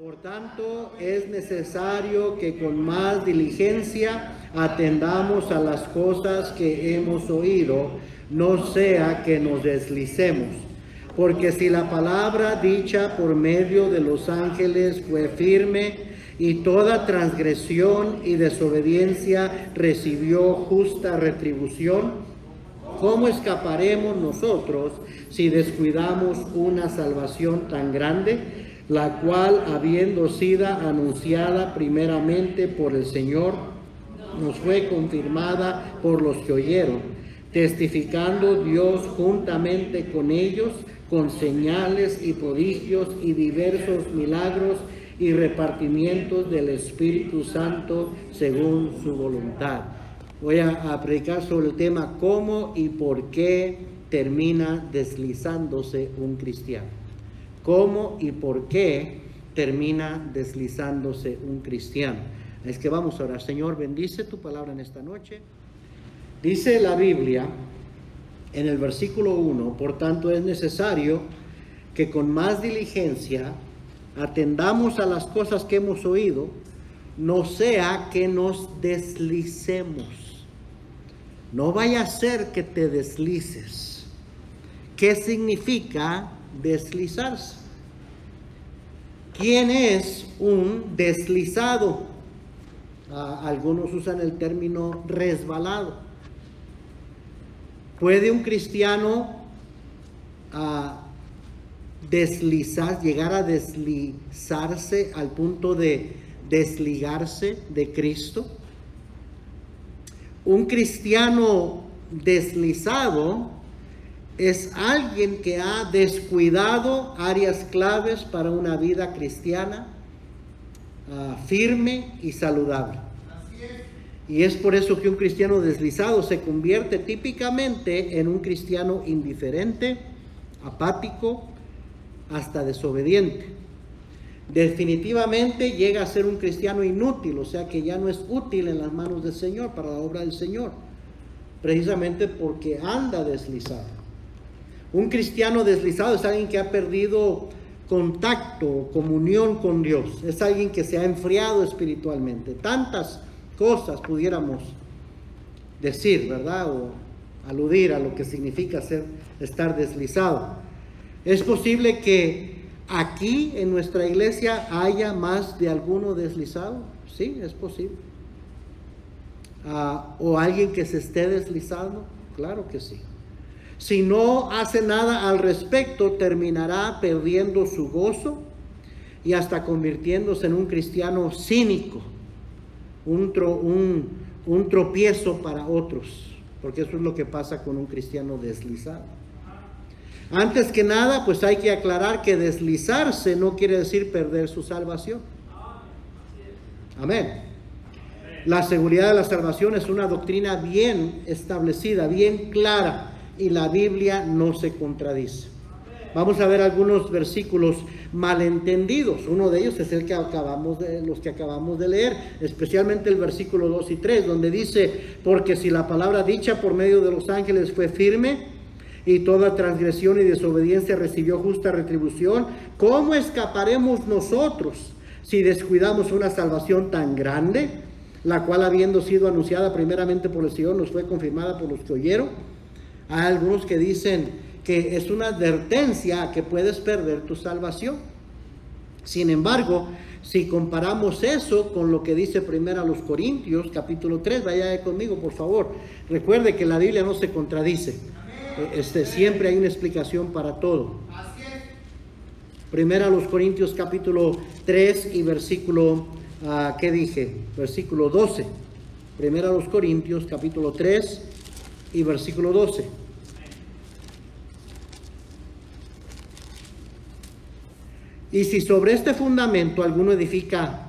Por tanto, es necesario que con más diligencia atendamos a las cosas que hemos oído, no sea que nos deslicemos. Porque si la palabra dicha por medio de los ángeles fue firme, y toda transgresión y desobediencia recibió justa retribución, ¿cómo escaparemos nosotros si descuidamos una salvación tan grande, la cual, habiendo sido anunciada primeramente por el Señor, nos fue confirmada por los que oyeron, testificando Dios juntamente con ellos, con señales y prodigios y diversos milagros y repartimientos del Espíritu Santo según su voluntad? Voy a predicar sobre el tema cómo y por qué termina deslizándose un cristiano. ¿Cómo y por qué termina deslizándose un cristiano? Es que vamos a orar. Señor, bendice tu palabra en esta noche. Dice la Biblia en el versículo 1, por tanto es necesario que con más diligencia atendamos a las cosas que hemos oído, no sea que nos deslicemos. No vaya a ser que te deslices. ¿Qué significa deslizarse? ¿Quién es un deslizado? Algunos usan el término resbalado. ¿Puede un cristiano llegar a deslizarse al punto de desligarse de Cristo? Un cristiano deslizado es alguien que ha descuidado áreas claves para una vida cristiana firme y saludable. Y es por eso que un cristiano deslizado se convierte típicamente en un cristiano indiferente, apático, hasta desobediente. Definitivamente llega a ser un cristiano inútil, o sea que ya no es útil en las manos del Señor, para la obra del Señor, precisamente porque anda deslizado. Un cristiano deslizado es alguien que ha perdido contacto, comunión con Dios, es alguien que se ha enfriado espiritualmente. Tantas cosas pudiéramos decir, ¿verdad? O aludir a lo que significa estar deslizado. Es posible que aquí en nuestra iglesia haya más de alguno deslizado. Sí, es posible. O alguien que se esté deslizando. Claro que sí. Si no hace nada al respecto, terminará perdiendo su gozo y hasta convirtiéndose en un cristiano cínico, un tropiezo para otros, porque eso es lo que pasa con un cristiano deslizado. Antes que nada, pues hay que aclarar que deslizarse no quiere decir perder su salvación. Amén. La seguridad de la salvación es una doctrina bien establecida, bien clara, y la Biblia no se contradice. Vamos a ver algunos versículos malentendidos. Uno de ellos es los que acabamos de leer, especialmente el versículo 2 y 3, donde dice: porque si la palabra dicha por medio de los ángeles fue firme, y toda transgresión y desobediencia recibió justa retribución, ¿cómo escaparemos nosotros si descuidamos una salvación tan grande, la cual, habiendo sido anunciada primeramente por el Señor, nos fue confirmada por los que oyeron? Hay algunos que dicen que es una advertencia a que puedes perder tu salvación. Sin embargo, si comparamos eso con lo que dice primero a los Corintios, capítulo 3, vaya conmigo por favor. Recuerde que la Biblia no se contradice. Siempre hay una explicación para todo. Primero a los Corintios, capítulo 3 y versículo, ¿qué dije? Versículo 12. Primero a los Corintios, capítulo 3 y versículo 12. Y si sobre este fundamento alguno edifica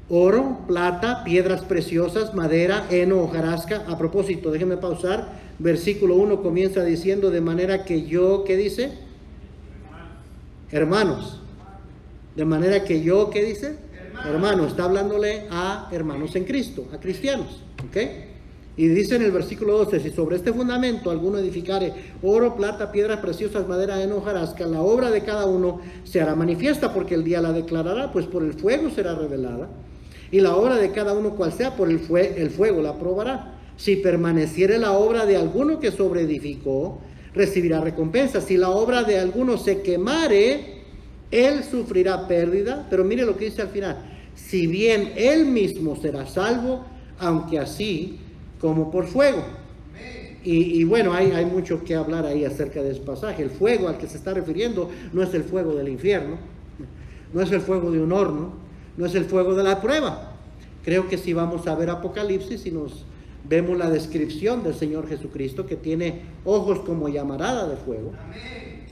oro, plata, piedras preciosas, madera, heno, hojarasca. A propósito, déjenme pausar. Versículo 1 comienza diciendo: de manera que yo, ¿qué dice? Hermanos. De manera que yo, ¿qué dice? Hermanos. Está hablándole a hermanos en Cristo, a cristianos. ¿Ok? Y dice en el versículo 12, si sobre este fundamento alguno edificare oro, plata, piedras preciosas, madera, heno, hojarasca, la obra de cada uno se hará manifiesta, porque el día la declarará, pues por el fuego será revelada. Y la obra de cada uno cual sea, por el fuego la probará. Si permaneciere la obra de alguno que sobreedificó, recibirá recompensa. Si la obra de alguno se quemare, él sufrirá pérdida. Pero mire lo que dice al final: si bien él mismo será salvo, aunque así como por fuego. Y bueno, hay mucho que hablar ahí acerca de ese pasaje. El fuego al que se está refiriendo no es el fuego del infierno, no es el fuego de un horno, no es el fuego de la prueba. Creo que si vamos a ver Apocalipsis y nos vemos la descripción del Señor Jesucristo, que tiene ojos como llamarada de fuego,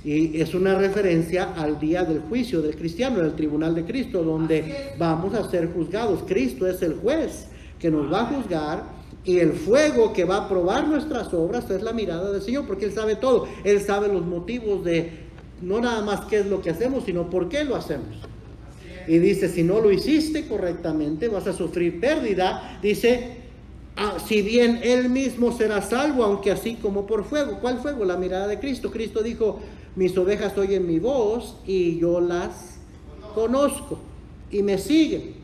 y es una referencia al día del juicio del cristiano, del tribunal de Cristo, donde vamos a ser juzgados. Cristo es el juez que nos va a juzgar, y el fuego que va a probar nuestras obras es la mirada del Señor, porque Él sabe todo. Él sabe los motivos de no nada más qué es lo que hacemos, sino por qué lo hacemos. Y dice, si no lo hiciste correctamente, vas a sufrir pérdida. Dice, si bien Él mismo será salvo, aunque así como por fuego. ¿Cuál fuego? La mirada de Cristo. Cristo dijo, mis ovejas oyen mi voz y yo las conozco y me siguen.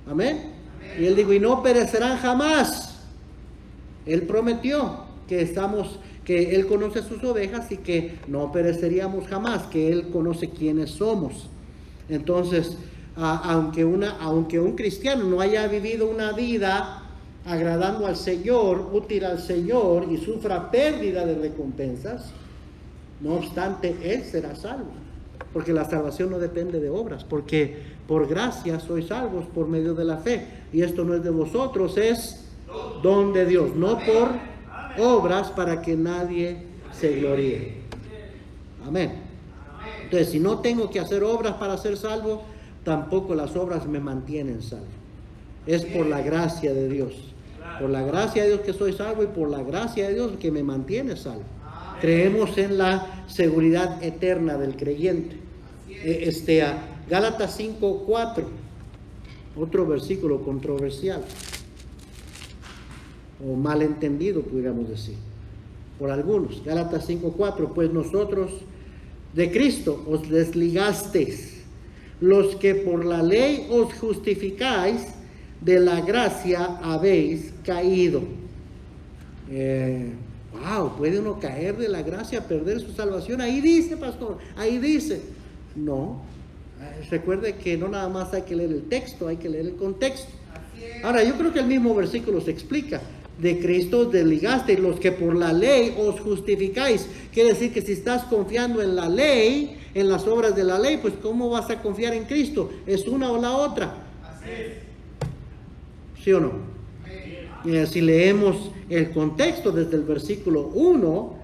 Amén. Y Él dijo, y no perecerán jamás. Él prometió que Él conoce a sus ovejas y que no pereceríamos jamás, que Él conoce quiénes somos. Entonces, aunque un cristiano no haya vivido una vida agradando al Señor, útil al Señor, y sufra pérdida de recompensas, no obstante, él será salvo. Porque la salvación no depende de obras, porque por gracia sois salvos por medio de la fe. Y esto no es de vosotros, es don de Dios, no por obras, para que nadie se gloríe. Amén. Entonces, si no tengo que hacer obras para ser salvo, tampoco las obras me mantienen salvo. Es por la gracia de Dios. Por la gracia de Dios que soy salvo, y por la gracia de Dios que me mantiene salvo. Creemos en la seguridad eterna del creyente. Gálatas 5:4, otro versículo controversial o malentendido, podríamos decir, por algunos. Gálatas 5:4, pues nosotros de Cristo os desligasteis, los que por la ley os justificáis, de la gracia habéis caído. Wow, ¿puede uno caer de la gracia, perder su salvación? Ahí dice, pastor, ahí dice. No, recuerde que no nada más hay que leer el texto, hay que leer el contexto. Ahora, yo creo que el mismo versículo se explica. De Cristo os desligasteis, los que por la ley os justificáis. Quiere decir que si estás confiando en la ley, en las obras de la ley, pues ¿cómo vas a confiar en Cristo? ¿Es una o la otra? ¿Sí o no? Si leemos el contexto desde el versículo 1,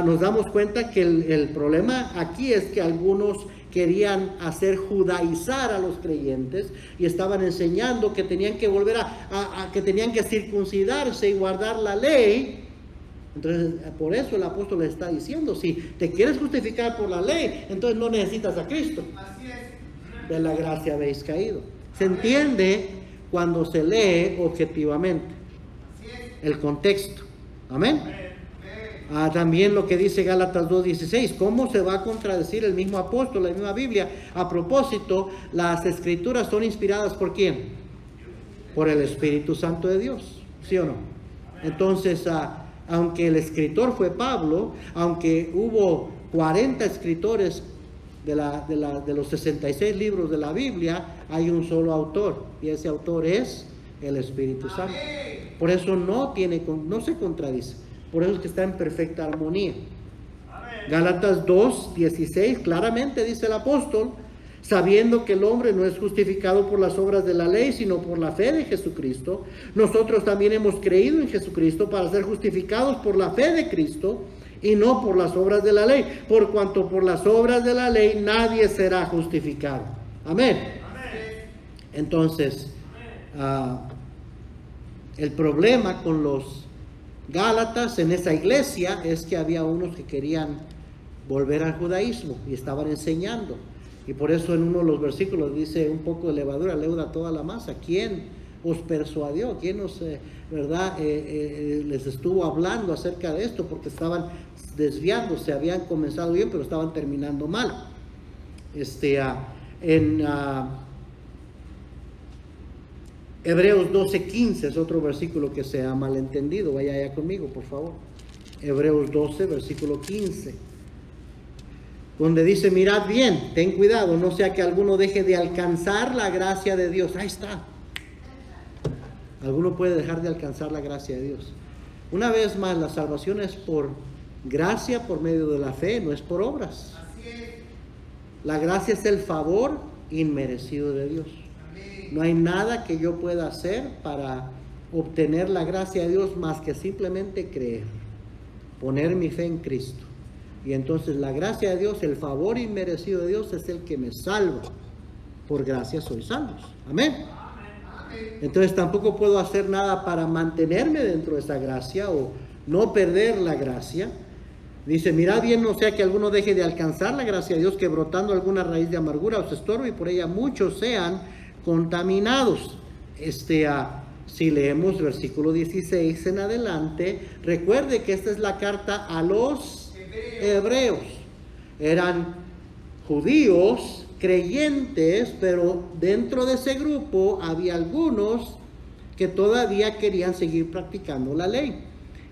nos damos cuenta que el problema aquí es que algunos querían hacer judaizar a los creyentes y estaban enseñando que tenían que volver que tenían que circuncidarse y guardar la ley. Entonces, por eso el apóstol le está diciendo, si te quieres justificar por la ley, entonces no necesitas a Cristo. Así es. De la gracia habéis caído. Se entiende cuando se lee objetivamente el contexto. Amén. También lo que dice Gálatas 2:16, ¿cómo se va a contradecir el mismo apóstol, la misma Biblia? A propósito, las escrituras son inspiradas ¿por quién? Por el Espíritu Santo de Dios, ¿sí o no? Entonces, aunque el escritor fue Pablo, aunque hubo 40 escritores de los 66 libros de la Biblia, hay un solo autor, y ese autor es el Espíritu Santo. Por eso no se contradice. Por eso es que está en perfecta armonía. Gálatas 2:16 claramente dice el apóstol, sabiendo que el hombre no es justificado por las obras de la ley, sino por la fe de Jesucristo. Nosotros también hemos creído en Jesucristo para ser justificados por la fe de Cristo y no por las obras de la ley, por cuanto por las obras de la ley nadie será justificado. Amén. Entonces, el problema con los Gálatas en esa iglesia es que había unos que querían volver al judaísmo y estaban enseñando, y por eso en uno de los versículos dice, un poco de levadura leuda toda la masa. ¿Quién os persuadió? ¿Quién nos, verdad, les estuvo hablando acerca de esto? Porque estaban desviándose, habían comenzado bien, pero estaban terminando mal. Hebreos 12:15 es otro versículo que se ha malentendido. Vaya allá conmigo, por favor. Hebreos 12, versículo 15. Donde dice, mirad bien, ten cuidado, no sea que alguno deje de alcanzar la gracia de Dios. Ahí está. Alguno puede dejar de alcanzar la gracia de Dios. Una vez más, la salvación es por gracia, por medio de la fe, no es por obras. La gracia es el favor inmerecido de Dios. No hay nada que yo pueda hacer para obtener la gracia de Dios más que simplemente creer, poner mi fe en Cristo. Y entonces la gracia de Dios, el favor inmerecido de Dios es el que me salva. Por gracia soy salvos. Amén. Entonces tampoco puedo hacer nada para mantenerme dentro de esa gracia o no perder la gracia. Dice, mirad bien, no sea que alguno deje de alcanzar la gracia de Dios, que brotando alguna raíz de amargura os estorbe y por ella muchos sean contaminados. Si leemos versículo 16 en adelante, recuerde que esta es la carta a los hebreos. Eran judíos creyentes, pero dentro de ese grupo había algunos que todavía querían seguir practicando la ley.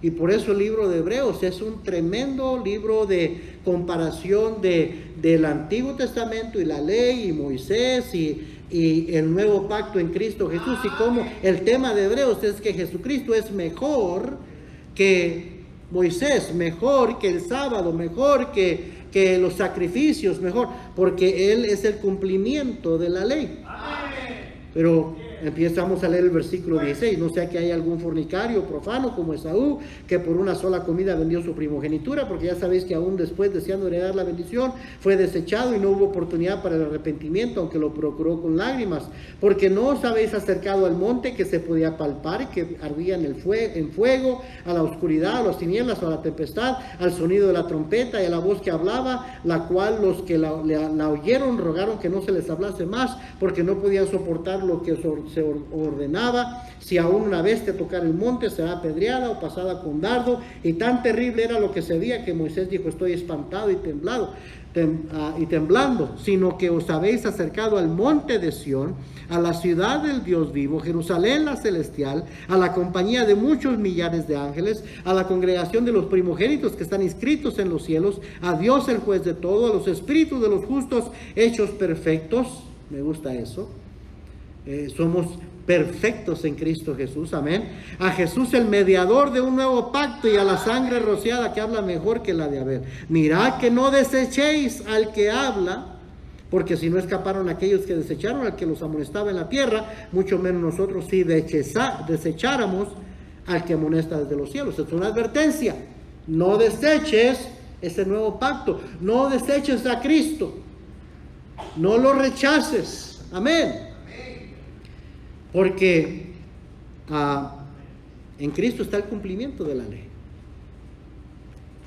Y por eso el libro de Hebreos es un tremendo libro de comparación del Antiguo Testamento y la ley y Moisés y el nuevo pacto en Cristo Jesús. Y como el tema de Hebreos es que Jesucristo es mejor que Moisés, mejor que el sábado, mejor que los sacrificios, mejor, porque Él es el cumplimiento de la ley. Pero empezamos a leer el versículo 16, no sea que haya algún fornicario profano como Esaú, que por una sola comida vendió su primogenitura, porque ya sabéis que aún después, deseando heredar la bendición, fue desechado y no hubo oportunidad para el arrepentimiento, aunque lo procuró con lágrimas, porque no os habéis acercado al monte que se podía palpar y que ardía en fuego, a la oscuridad, a las tinieblas, a la tempestad, al sonido de la trompeta y a la voz que hablaba, la cual los que la oyeron rogaron que no se les hablase más, porque no podían soportar lo que se ordenaba. Si aún una bestia tocara el monte, será apedreada o pasada con dardo. Y tan terrible era lo que se veía que Moisés dijo, estoy espantado y temblando, sino que os habéis acercado al monte de Sión, a la ciudad del Dios vivo, Jerusalén la celestial, a la compañía de muchos millares de ángeles, a la congregación de los primogénitos que están inscritos en los cielos, a Dios el juez de todo, a los espíritus de los justos hechos perfectos. Me gusta eso. Somos perfectos en Cristo Jesús, amén. A Jesús el mediador de un nuevo pacto y a la sangre rociada que habla mejor que la de Abel. Mirad que no desechéis al que habla, porque si no escaparon aquellos que desecharon al que los amonestaba en la tierra, mucho menos nosotros si desecháramos al que amonesta desde los cielos. Es una advertencia. No deseches ese nuevo pacto, no deseches a Cristo, no lo rechaces, amén. Porque en Cristo está el cumplimiento de la ley.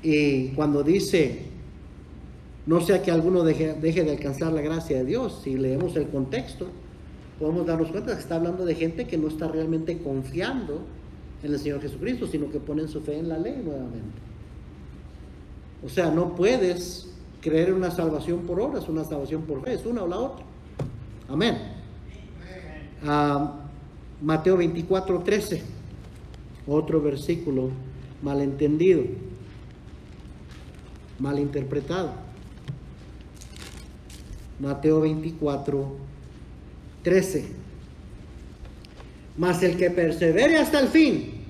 Y cuando dice, no sea que alguno deje de alcanzar la gracia de Dios, si leemos el contexto, podemos darnos cuenta que está hablando de gente que no está realmente confiando en el Señor Jesucristo, sino que ponen su fe en la ley nuevamente. O sea, no puedes creer en una salvación por obras, una salvación por fe, es una o la otra. Amén. Mateo 24:13, otro versículo malentendido, malinterpretado. Mateo 24:13. Mas el que persevere hasta el fin,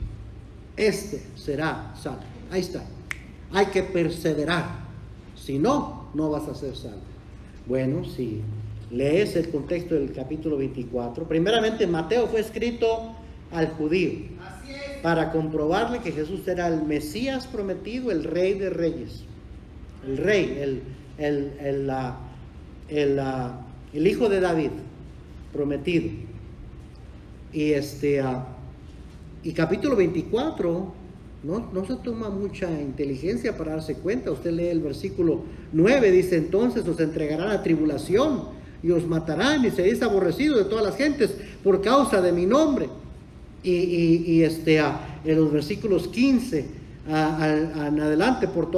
este será salvo. Ahí está. Hay que perseverar. Si no, no vas a ser salvo. Bueno, si lees el contexto del capítulo 24, primeramente Mateo fue escrito al judío para comprobarle que Jesús era el Mesías prometido, el Rey de Reyes, el Rey, el Hijo de David prometido. Y capítulo 24 no se toma mucha inteligencia para darse cuenta. Usted lee el versículo 9, dice, entonces os entregarán a tribulación y os matarán y seréis aborrecidos de todas las gentes por causa de mi nombre. En los versículos 15 en adelante, por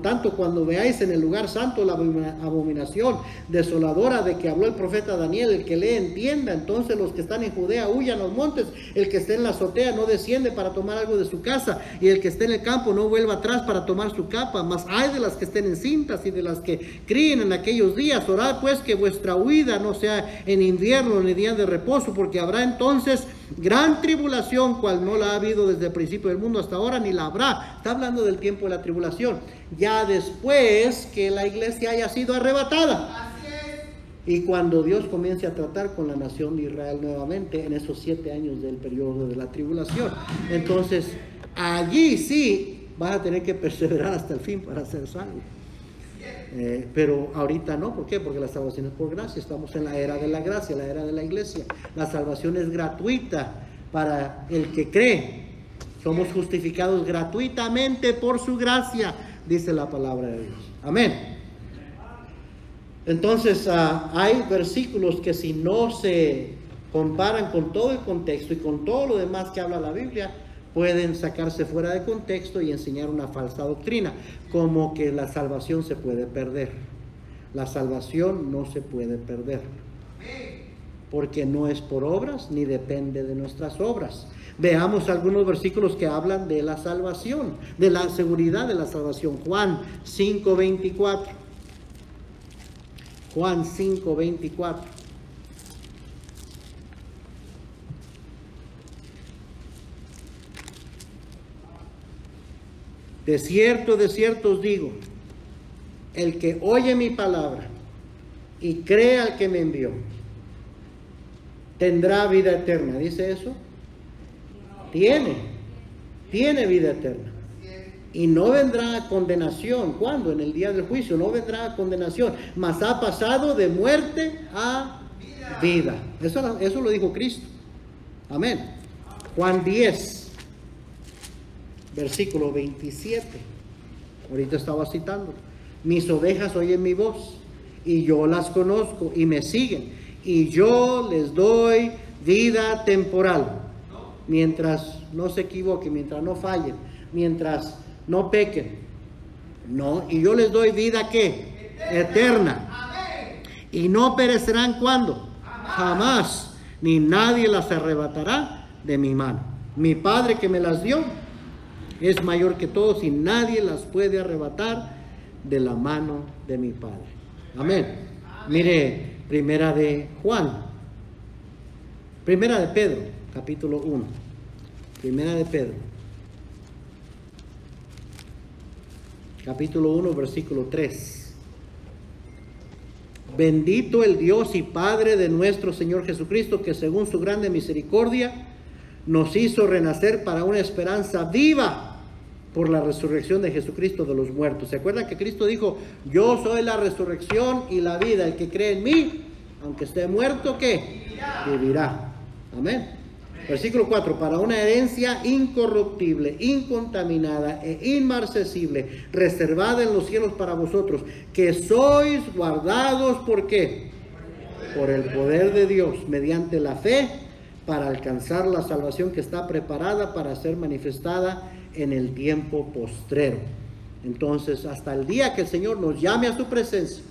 tanto, cuando veáis en el lugar santo la abominación desoladora de que habló el profeta Daniel, el que lee entienda. Entonces los que están en Judea huyan a los montes, el que esté en la azotea no desciende para tomar algo de su casa, y el que esté en el campo no vuelva atrás para tomar su capa. Mas hay de las que estén encintas y de las que críen en aquellos días. Orad pues que vuestra huida no sea en invierno ni día de reposo, porque habrá entonces gran tribulación, cual no la ha habido desde el principio del mundo hasta ahora, ni la habrá. Está hablando del tiempo de la tribulación, ya después que la iglesia haya sido arrebatada. Así es. Y cuando Dios comience a tratar con la nación de Israel nuevamente en esos 7 años del periodo de la tribulación. Entonces, allí sí vas a tener que perseverar hasta el fin para ser salvo. Pero ahorita no. ¿Por qué? Porque la salvación es por gracia. Estamos en la era de la gracia, la era de la iglesia. La salvación es gratuita para el que cree. Somos justificados gratuitamente por su gracia, dice la palabra de Dios. Amén. Entonces hay versículos que si no se comparan con todo el contexto y con todo lo demás que habla la Biblia, pueden sacarse fuera de contexto y enseñar una falsa doctrina, como que la salvación se puede perder. La salvación no se puede perder, porque no es por obras ni depende de nuestras obras. Veamos algunos versículos que hablan de la salvación, de la seguridad de la salvación. Juan 5:24. Juan 5:24. De cierto os digo, el que oye mi palabra y cree al que me envió, tendrá vida eterna. ¿Dice eso? Tiene vida eterna. Y no vendrá a condenación. ¿Cuándo? En el día del juicio. No vendrá a condenación, mas ha pasado de muerte a vida. Eso lo dijo Cristo. Amén. Juan 10, versículo 27. Ahorita estaba citando. Mis ovejas oyen mi voz, y yo las conozco, y me siguen, y yo les doy vida temporal. Mientras no se equivoquen, mientras no fallen, mientras no pequen. No, y yo les doy vida, ¿qué? Eterna. Y no perecerán, ¿cuándo? Jamás. Ni nadie las arrebatará de mi mano. Mi Padre que me las dio es mayor que todos y nadie las puede arrebatar de la mano de mi Padre. Amén. Mire, primera de Pedro, capítulo 1. Primera de Pedro, capítulo 1, versículo 3. Bendito el Dios y Padre de nuestro Señor Jesucristo, que según su grande misericordia nos hizo renacer para una esperanza viva por la resurrección de Jesucristo de los muertos. ¿Se acuerdan que Cristo dijo: yo soy la resurrección y la vida? El que cree en mí, aunque esté muerto, ¿qué? Vivirá. Amén. Versículo 4, para una herencia incorruptible, incontaminada e inmarcesible, reservada en los cielos para vosotros, que sois guardados, ¿por qué? Por el poder de Dios, mediante la fe, para alcanzar la salvación que está preparada para ser manifestada en el tiempo postrero. Entonces, hasta el día que el Señor nos llame a su presencia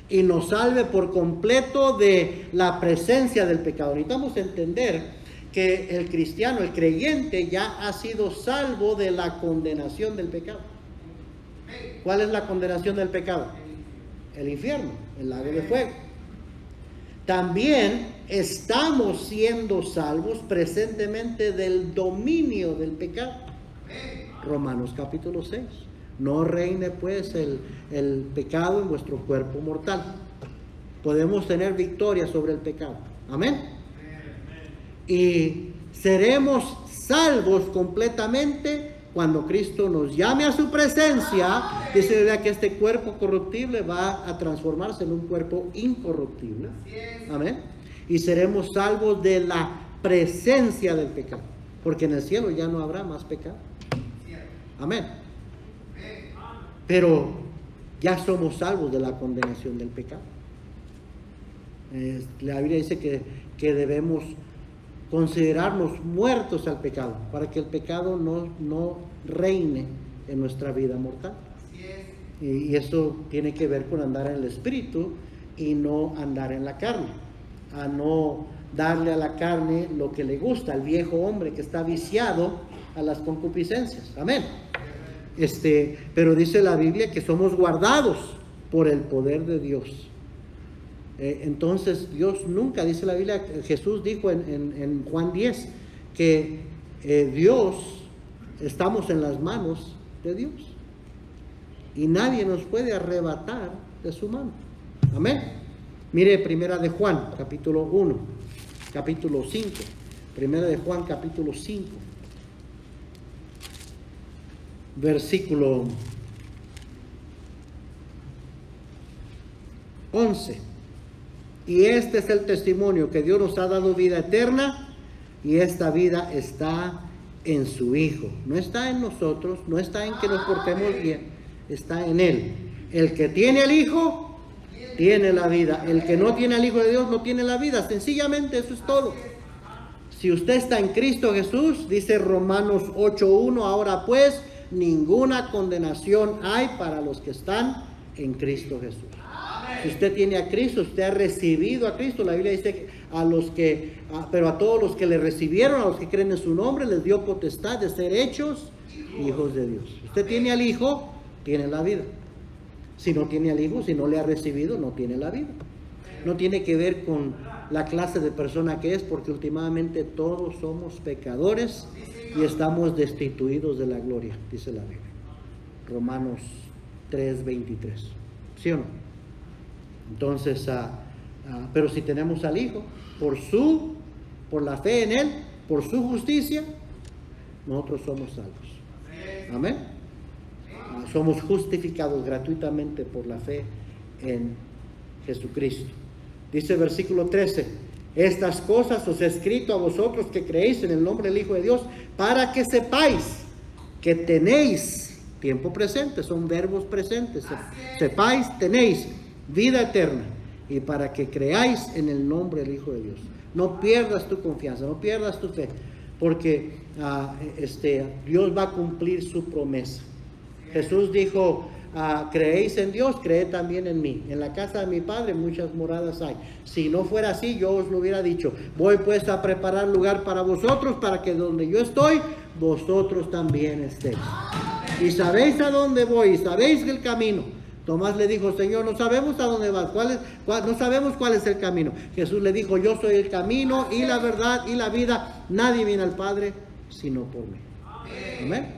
y nos salve por completo de la presencia del pecado. Necesitamos entender que el cristiano, el creyente, ya ha sido salvo de la condenación del pecado. ¿Cuál es la condenación del pecado? El infierno, el lago de fuego. También estamos siendo salvos presentemente del dominio del pecado. Romanos capítulo 6. No reine pues el pecado en vuestro cuerpo mortal. Podemos tener victoria sobre el pecado. Amén. Y seremos salvos completamente cuando Cristo nos llame a su presencia. Dice que este cuerpo corruptible va a transformarse en un cuerpo incorruptible. Amén. Y seremos salvos de la presencia del pecado, porque en el cielo ya no habrá más pecado. Amén. Pero ya somos salvos de la condenación del pecado. La Biblia dice que debemos considerarnos muertos al pecado, para que el pecado no reine en nuestra vida mortal. Y eso tiene que ver con andar en el Espíritu y no andar en la carne, a no darle a la carne lo que le gusta, al viejo hombre que está viciado a las concupiscencias. Amén. Pero dice la Biblia que somos guardados por el poder de Dios. Entonces Dios nunca, dice la Biblia, Jesús dijo en Juan 10 que Dios, estamos en las manos de Dios y nadie nos puede arrebatar de su mano. Amén. Mire, primera de Juan, capítulo 1, capítulo 5, primera de Juan, capítulo 5, versículo 11. Y este es el testimonio, que Dios nos ha dado vida eterna, y esta vida está en su Hijo. No está en nosotros, no está en que nos portemos bien, está en Él. El que tiene al Hijo, tiene la vida. El que no tiene al Hijo de Dios, no tiene la vida. Sencillamente eso es todo. Si usted está en Cristo Jesús, dice Romanos 8:1, ahora pues, ninguna condenación hay para los que están en Cristo Jesús. Si usted tiene a Cristo, usted ha recibido a Cristo. La Biblia dice pero a todos los que le recibieron, a los que creen en su nombre, les dio potestad de ser hechos hijos de Dios. Si usted tiene al Hijo, tiene la vida. Si no tiene al Hijo, si no le ha recibido, no tiene la vida. No tiene que ver con la clase de persona que es, porque últimamente todos somos pecadores y estamos destituidos de la gloria, dice la Biblia. Romanos 3:23. ¿Sí o no? Entonces, pero si tenemos al Hijo, por la fe en Él, por su justicia, nosotros somos salvos. Amén. Somos justificados gratuitamente por la fe en Jesucristo. Dice el versículo 13: estas cosas os he escrito a vosotros que creéis en el nombre del Hijo de Dios, para que sepáis que tenéis, tiempo presente, son verbos presentes, sepáis, tenéis vida eterna, y para que creáis en el nombre del Hijo de Dios. No pierdas tu confianza, no pierdas tu fe, porque Dios va a cumplir su promesa. Jesús dijo, creéis en Dios, creed también en mí. En la casa de mi Padre muchas moradas hay. Si no fuera así, yo os lo hubiera dicho. Voy pues a preparar lugar para vosotros, para que donde yo estoy, vosotros también estéis. Y sabéis a dónde voy, y sabéis el camino. Tomás le dijo, Señor, no sabemos a dónde vas, no sabemos cuál es el camino. Jesús le dijo, yo soy el camino y la verdad y la vida. Nadie viene al Padre sino por mí. Amén.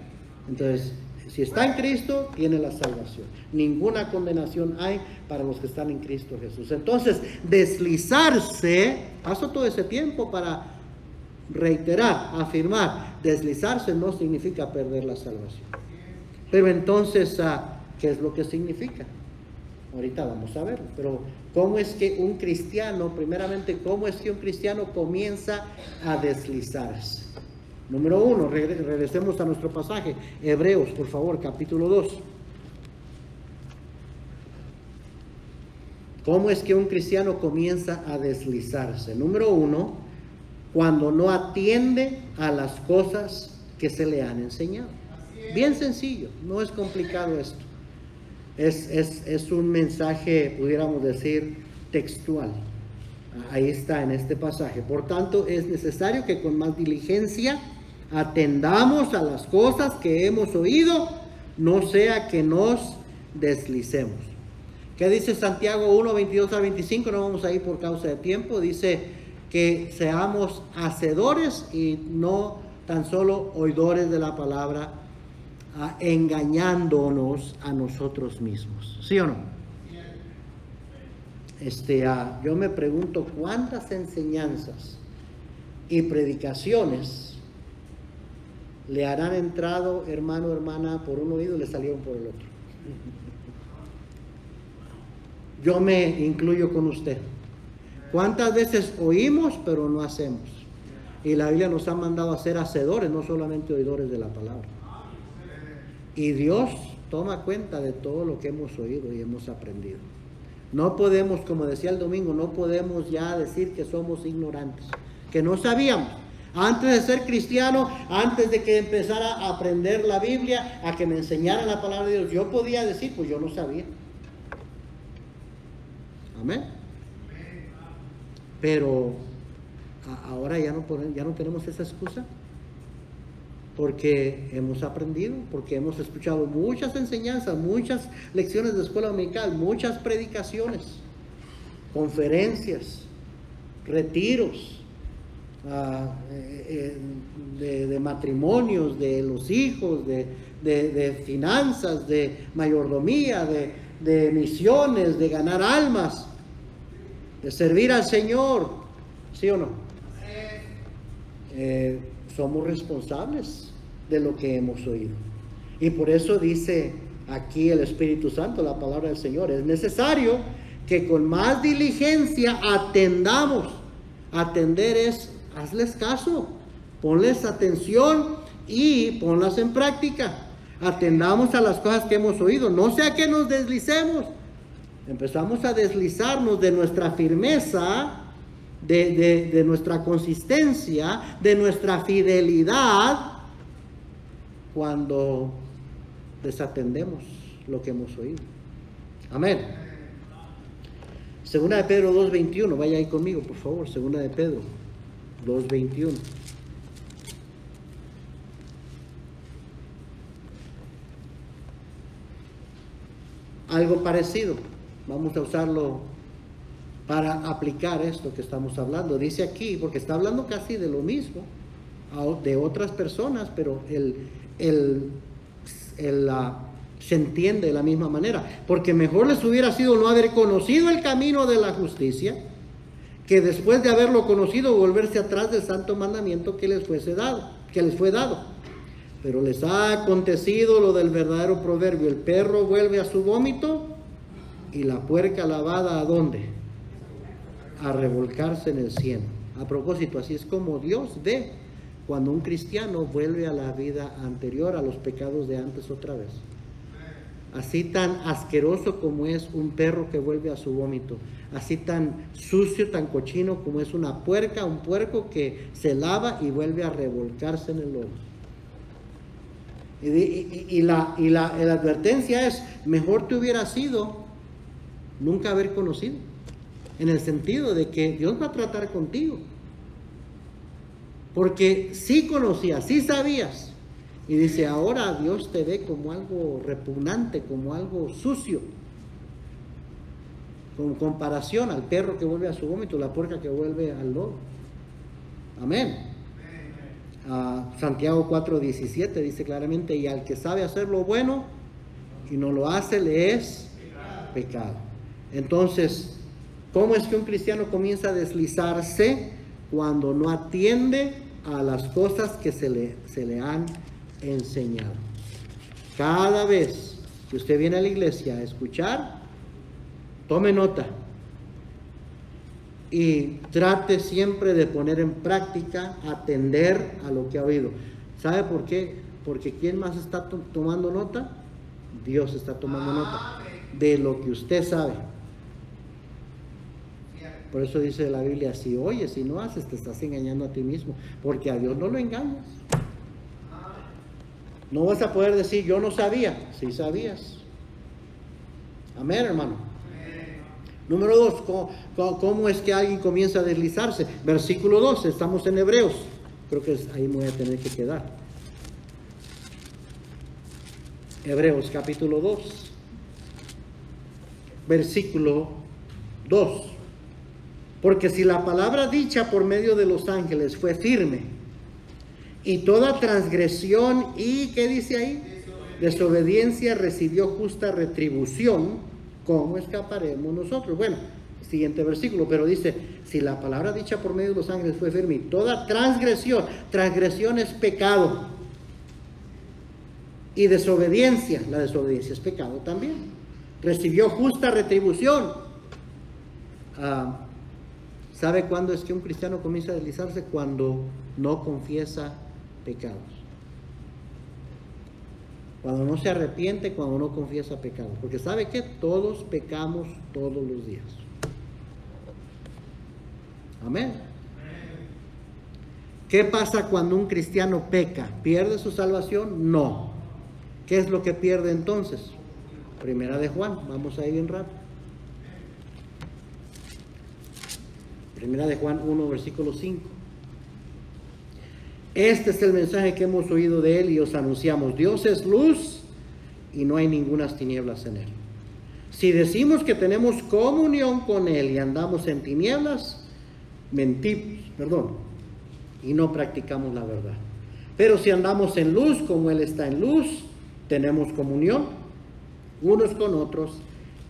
Entonces, si está en Cristo, tiene la salvación. Ninguna condenación hay para los que están en Cristo Jesús. Entonces, deslizarse, paso todo ese tiempo para reiterar, afirmar, deslizarse no significa perder la salvación. Pero entonces, ¿qué es lo que significa? Ahorita vamos a verlo. Pero ¿cómo es que un cristiano, primeramente, cómo es que un cristiano comienza a deslizarse? Número 1, regresemos a nuestro pasaje. Hebreos, por favor, capítulo 2. ¿Cómo es que un cristiano comienza a deslizarse? Número 1, cuando no atiende a las cosas que se le han enseñado. Bien sencillo, no es complicado esto. Es un mensaje, pudiéramos decir, textual. Ahí está en este pasaje. Por tanto, es necesario que con más diligencia atendamos a las cosas que hemos oído, no sea que nos deslicemos. ¿Qué dice Santiago 1, 22 al 25? No vamos a ir por causa de tiempo. Dice que seamos hacedores y no tan solo oidores de la palabra, engañándonos a nosotros mismos. ¿Sí o no? Yo me pregunto cuántas enseñanzas y predicaciones le harán entrado, hermano, hermana, por un oído y le salieron por el otro. Yo me incluyo con usted. ¿Cuántas veces oímos pero no hacemos? Y la Biblia nos ha mandado a ser hacedores, no solamente oidores de la palabra. Y Dios toma cuenta de todo lo que hemos oído y hemos aprendido. No podemos, como decía el domingo, no podemos ya decir que somos ignorantes, que no sabíamos. Antes de ser cristiano, antes de que empezara a aprender la Biblia, a que me enseñaran la palabra de Dios, yo podía decir, pues yo no sabía. Amén. Pero ahora ya no tenemos esa excusa, porque hemos aprendido, porque hemos escuchado muchas enseñanzas, muchas lecciones de escuela dominical, muchas predicaciones, conferencias, retiros de matrimonios, de los hijos, de finanzas, de mayordomía, de misiones, de ganar almas, de servir al Señor, ¿sí o no? Somos responsables de lo que hemos oído. Y por eso dice aquí el Espíritu Santo, la palabra del Señor, es necesario que con más diligencia atendamos. Atender es, hazles caso, ponles atención y ponlas en práctica. Atendamos a las cosas que hemos oído, no sea que nos deslicemos. Empezamos a deslizarnos de nuestra firmeza, de nuestra consistencia, de nuestra fidelidad, cuando desatendemos lo que hemos oído. Amén. Segunda de Pedro 2:21, vaya ahí conmigo, por favor. Segunda de Pedro 2:21. Algo parecido, vamos a usarlo para aplicar esto que estamos hablando. Dice aquí, porque está hablando casi de lo mismo, de otras personas, pero se entiende de la misma manera. Porque mejor les hubiera sido no haber conocido el camino de la justicia, que después de haberlo conocido volverse atrás del santo mandamiento que les fue dado. Pero les ha acontecido lo del verdadero proverbio: el perro vuelve a su vómito y la puerca lavada, ¿a dónde? A revolcarse en el cieno. A propósito, así es como Dios ve cuando un cristiano vuelve a la vida anterior, a los pecados de antes otra vez. Así tan asqueroso como es un perro que vuelve a su vómito, así tan sucio, tan cochino como es una puerca, un puerco que se lava y vuelve a revolcarse en el lodo. Y la advertencia es: mejor te hubiera sido nunca haber conocido, en el sentido de que Dios va a tratar contigo, porque sí conocías, sí sabías, y dice: ahora Dios te ve como algo repugnante, como algo sucio, con comparación al perro que vuelve a su vómito, la puerca que vuelve al lodo. Amén. Santiago 4:17 dice claramente: y al que sabe hacer lo bueno y no lo hace, le es pecado. Entonces, ¿cómo es que un cristiano comienza a deslizarse? Cuando no atiende a las cosas que se le han enseñado. Cada vez que usted viene a la iglesia a escuchar, tome nota y trate siempre de poner en práctica, atender a lo que ha oído. ¿Sabe por qué? Porque ¿quién más está tomando nota? Dios está tomando nota de lo que usted sabe. Por eso dice la Biblia: si oyes y no haces, te estás engañando a ti mismo, porque a Dios no lo engañas. No vas a poder decir: yo no sabía. Sí sabías. Amén, hermano. Número 2, ¿cómo es que alguien comienza a deslizarse? Versículo 12, estamos en Hebreos. Creo que ahí me voy a tener que quedar. Hebreos capítulo 2, versículo 2. Porque si la palabra dicha por medio de los ángeles fue firme, y toda transgresión y, ¿qué dice ahí? Desobediencia recibió justa retribución, ¿cómo escaparemos nosotros? Bueno, siguiente versículo, pero dice: si la palabra dicha por medio de los ángeles fue firme, y toda transgresión es pecado, y desobediencia, la desobediencia es pecado también, recibió justa retribución. ¿Sabe cuándo es que un cristiano comienza a deslizarse? Cuando no confiesa pecados. Cuando no se arrepiente, cuando no confiesa pecado. Porque ¿sabe qué? Todos pecamos todos los días. Amén. ¿Qué pasa cuando un cristiano peca? ¿Pierde su salvación? No. ¿Qué es lo que pierde entonces? Primera de Juan, vamos a ir bien rápido. Primera de Juan 1, versículo 5. Este es el mensaje que hemos oído de él y os anunciamos. Dios es luz y no hay ningunas tinieblas en él. Si decimos que tenemos comunión con él y andamos en tinieblas, mentimos, y no practicamos la verdad. Pero si andamos en luz, como él está en luz, tenemos comunión unos con otros,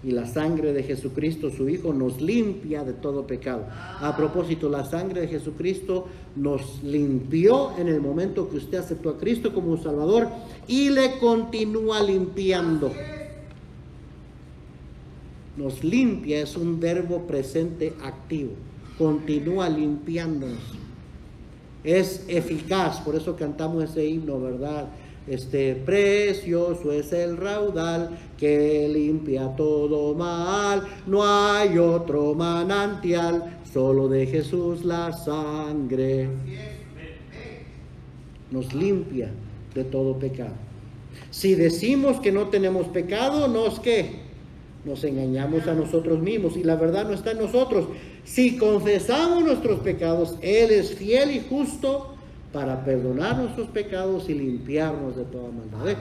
y la sangre de Jesucristo, su Hijo, nos limpia de todo pecado. A propósito, la sangre de Jesucristo nos limpió en el momento que usted aceptó a Cristo como Salvador, y le continúa limpiando. Nos limpia, es un verbo presente activo. Continúa limpiándonos. Es eficaz, por eso cantamos ese himno, ¿verdad? Precioso es el raudal que limpia todo mal. No hay otro manantial, solo de Jesús la sangre. Nos limpia de todo pecado. Si decimos que no tenemos pecado, nos engañamos a nosotros mismos y la verdad no está en nosotros. Si confesamos nuestros pecados, Él es fiel y justo para perdonar nuestros pecados y limpiarnos de toda maldad.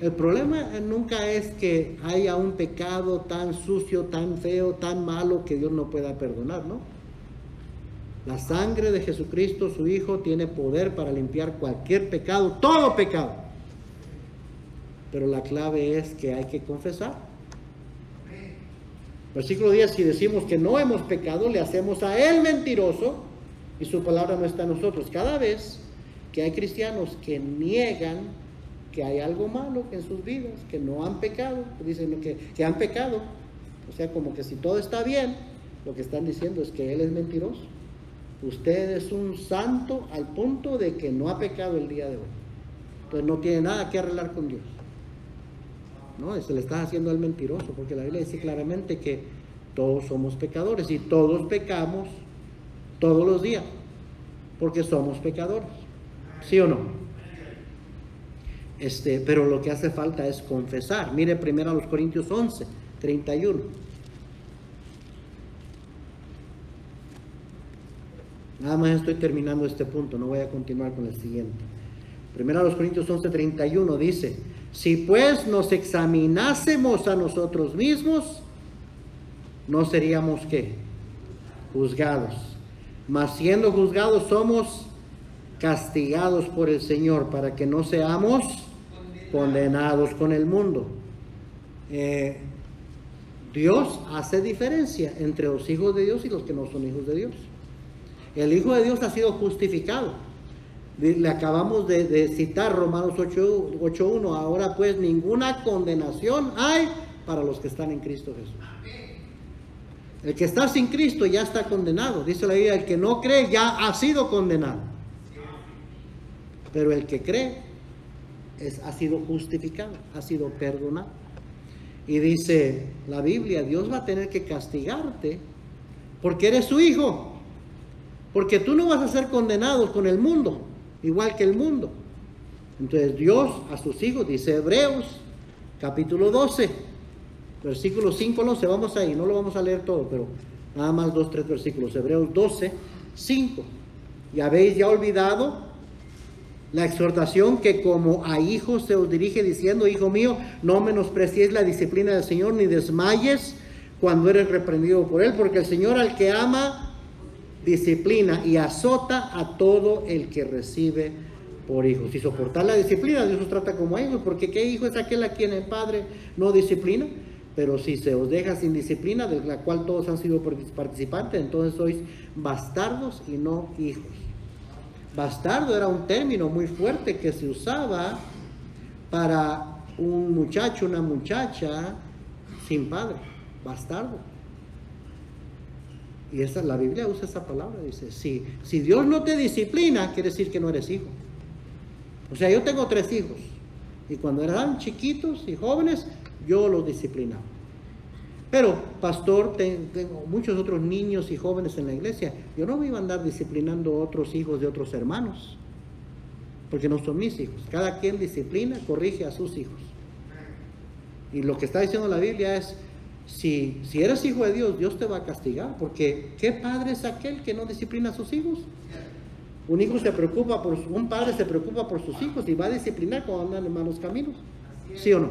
El problema nunca es que haya un pecado tan sucio, tan feo, tan malo que Dios no pueda perdonar, ¿no? La sangre de Jesucristo, su Hijo, tiene poder para limpiar cualquier pecado, todo pecado. Pero la clave es que hay que confesar. Versículo 10, si decimos que no hemos pecado, le hacemos a Él mentiroso y su palabra no está en nosotros. Cada vez que hay cristianos que niegan que hay algo malo en sus vidas, que no han pecado, dicen que han pecado, o sea, como que si todo está bien, lo que están diciendo es que Él es mentiroso. Usted es un santo al punto de que no ha pecado el día de hoy. Entonces no tiene nada que arreglar con Dios. No, se le está haciendo al mentiroso, porque la Biblia dice claramente que todos somos pecadores y todos pecamos todos los días, porque somos pecadores, ¿sí o no? Pero lo que hace falta es confesar. Mire primero a los Corintios 11, 31. Nada más estoy terminando este punto, no voy a continuar con el siguiente. Primero a los Corintios 11, 31 dice: si pues nos examinásemos a nosotros mismos, no seríamos ¿qué? Juzgados. Mas siendo juzgados somos castigados por el Señor para que no seamos condenados con el mundo. Dios hace diferencia entre los hijos de Dios y los que no son hijos de Dios. El Hijo de Dios ha sido justificado. Le acabamos de citar Romanos 8:1. Ahora pues ninguna condenación hay para los que están en Cristo Jesús. El que está sin Cristo ya está condenado. Dice la Biblia, el que no cree ya ha sido condenado. Pero el que cree ha sido justificado, ha sido perdonado. Y dice la Biblia, Dios va a tener que castigarte porque eres su hijo. Porque tú no vas a ser condenado con el mundo, igual que el mundo. Entonces Dios a sus hijos, dice Hebreos capítulo 12, versículo 5 al 11, vamos ahí, no lo vamos a leer todo, pero nada más 2, 3 versículos. Hebreos 12, 5. Y habéis ya olvidado la exhortación que como a hijos se os dirige diciendo: hijo mío, no menosprecies la disciplina del Señor, ni desmayes cuando eres reprendido por Él, porque el Señor al que ama disciplina y azota a todo el que recibe por hijos. Si soportar la disciplina, Dios os trata como hijos, porque ¿qué hijo es aquel a quien el Padre no disciplina? Pero si se os deja sin disciplina, de la cual todos han sido participantes, entonces sois bastardos y no hijos. Bastardo era un término muy fuerte que se usaba para un muchacho, una muchacha sin padre. Bastardo. Y la Biblia usa esa palabra, dice, si Dios no te disciplina, quiere decir que no eres hijo. O sea, yo tengo 3 hijos, Y cuando eran chiquitos y jóvenes, yo los disciplinaba. Pero, pastor, tengo muchos otros niños y jóvenes en la iglesia. Yo no me iba a andar disciplinando a otros hijos de otros hermanos, porque no son mis hijos. Cada quien disciplina, corrige a sus hijos. Y lo que está diciendo la Biblia es, si eres hijo de Dios, Dios te va a castigar, porque ¿qué padre es aquel que no disciplina a sus hijos? Un padre se preocupa por sus hijos y va a disciplinar cuando andan en malos caminos. ¿Sí o no?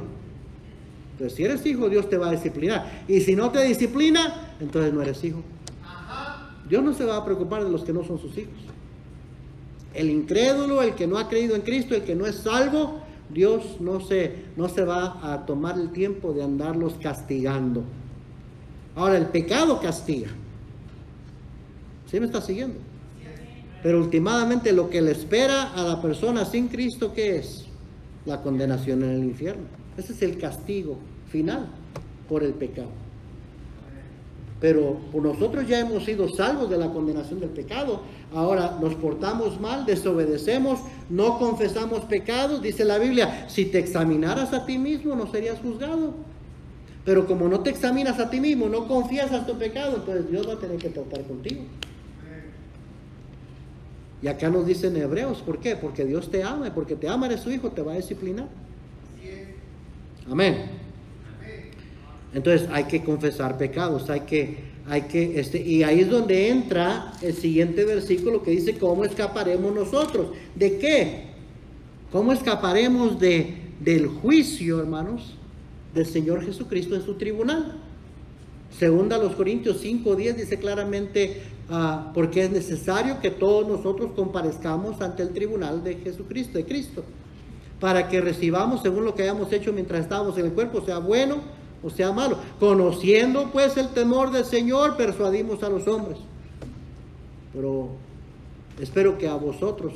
Entonces, si eres hijo, Dios te va a disciplinar. Y si no te disciplina, entonces no eres hijo. Dios no se va a preocupar de los que no son sus hijos. El incrédulo, el que no ha creído en Cristo, el que no es salvo, Dios no se va a tomar el tiempo de andarlos castigando. Ahora, el pecado castiga. ¿Sí me está siguiendo? Pero últimamente lo que le espera a la persona sin Cristo, ¿qué es? La condenación en el infierno. Ese es el castigo final por el pecado. Pero nosotros ya hemos sido salvos de la condenación del pecado. Ahora nos portamos mal, desobedecemos, no confesamos pecados. Dice la Biblia, si te examinaras a ti mismo no serías juzgado. Pero como no te examinas a ti mismo, no confiesas tu pecado, entonces Dios va a tener que tratar contigo. Y acá nos dicen Hebreos, ¿por qué? Porque Dios te ama, y porque te ama eres su hijo, te va a disciplinar. Amén. Entonces hay que confesar pecados, y ahí es donde entra el siguiente versículo que dice, ¿cómo escaparemos nosotros? ¿De qué? ¿Cómo escaparemos del juicio, hermanos, del Señor Jesucristo en su tribunal? Segunda a los Corintios 5:10 dice claramente, porque es necesario que todos nosotros comparezcamos ante el tribunal de Jesucristo, de Cristo, para que recibamos según lo que hayamos hecho mientras estábamos en el cuerpo, sea bueno o sea malo. Conociendo pues el temor del Señor, persuadimos a los hombres. Pero espero que a vosotros,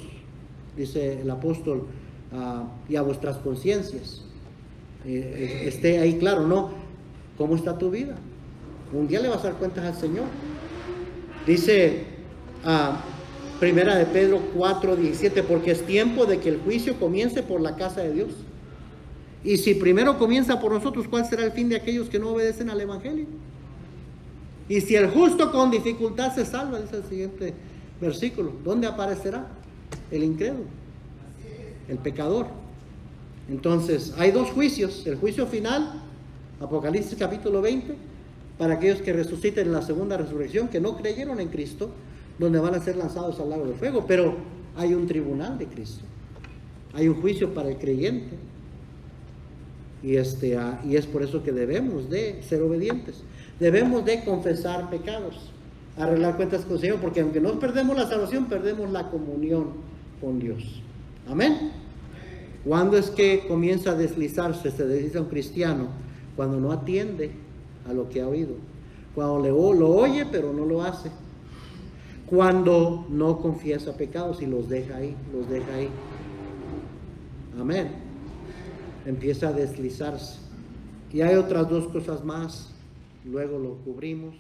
dice el apóstol, y a vuestras conciencias, esté ahí claro, ¿no? ¿Cómo está tu vida? Un día le vas a dar cuentas al Señor. Dice Primera de Pedro 4:17, porque es tiempo de que el juicio comience por la casa de Dios. Y si primero comienza por nosotros, ¿cuál será el fin de aquellos que no obedecen al Evangelio? Y si el justo con dificultad se salva, dice el siguiente versículo, ¿dónde aparecerá? El incrédulo, el pecador. Entonces, hay dos juicios. El juicio final, Apocalipsis capítulo 20, para aquellos que resuciten en la segunda resurrección, que no creyeron en Cristo, donde van a ser lanzados al lago de fuego. Pero hay un tribunal de Cristo, hay un juicio para el creyente, y es por eso que debemos de ser obedientes, debemos de confesar pecados, arreglar cuentas con el Señor, porque aunque no perdemos la salvación, perdemos la comunión con Dios. Amén. ¿Cuándo es que comienza a deslizarse? Se desliza un cristiano cuando no atiende a lo que ha oído, cuando lo oye pero no lo hace, cuando no confiesa pecados y los deja ahí. Amén. Empieza a deslizarse. Y hay otras dos cosas más, luego lo cubrimos.